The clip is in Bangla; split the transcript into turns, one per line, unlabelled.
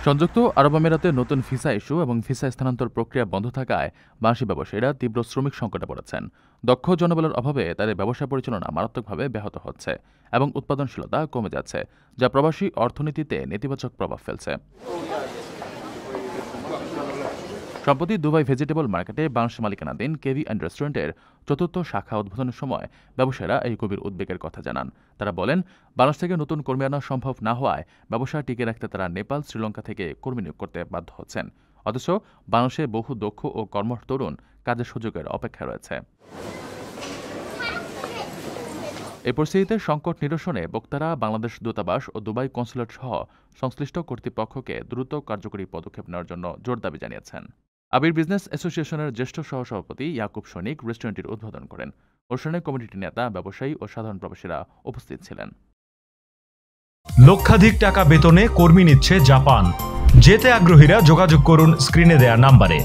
সংযুক্ত আরব আমিরাতে নতুন ভিসা ইস্যু এবং ভিসা স্থানান্তর প্রক্রিয়া বন্ধ থাকায় বাংলাদেশি ব্যবসায়ীরা তীব্র শ্রমিক সংকটে পড়েছেন। দক্ষ জনবলের অভাবে তাদের ব্যবসা পরিচালনা মারাত্মকভাবে ব্যাহত হচ্ছে এবং উৎপাদনশীলতা কমে যাচ্ছে, যা প্রবাসী অর্থনীতিতে নেতিবাচক প্রভাব ফেলছে। সম্প্রতি দুবাই ভেজিটেবল মার্কেটে বাংলাদেশ মালিকানাধীন কেভি অ্যান্ড রেস্টুরেন্টের চতুর্থ শাখা উদ্বোধনের সময় ব্যবসায়ীরা এই গভীর উদ্বেগের কথা জানান। তারা বলেন, বাংলাদেশ থেকে নতুন কর্মী আনা সম্ভব না হওয়ায় ব্যবসা টিকে রাখতে তারা নেপাল, শ্রীলঙ্কা থেকে কর্মী নিয়োগ করতে বাধ্য হচ্ছেন। অথচ বাংলাদেশে বহু দক্ষ ও কর্মঠ তরুণ কাজের সুযোগের অপেক্ষায় রয়েছে। এই পরিস্থিতিতে সংকট নিরসনে বক্তারা বাংলাদেশ দূতাবাস ও দুবাই কনসুলেট সহ সংশ্লিষ্ট কর্তৃপক্ষকে দ্রুত কার্যকরী পদক্ষেপ নেওয়ার জন্য জোর দাবি জানিয়েছেন। আবির বিজনেস অ্যাসোসিয়েশনের জ্যেষ্ঠ সহসভাপতি ইয়াকুব সৈনিক রেস্টুরেন্টটির উদ্বোধন করেন। অনুষ্ঠানে কমিটির নেতা, ব্যবসায়ী ও সাধারণ প্রবাসীরা উপস্থিত ছিলেন।
লক্ষাধিক টাকা বেতনে কর্মী নিচ্ছে জাপান। যেতে আগ্রহীরা যোগাযোগ করুন স্ক্রিনে দেয়া নাম্বারে।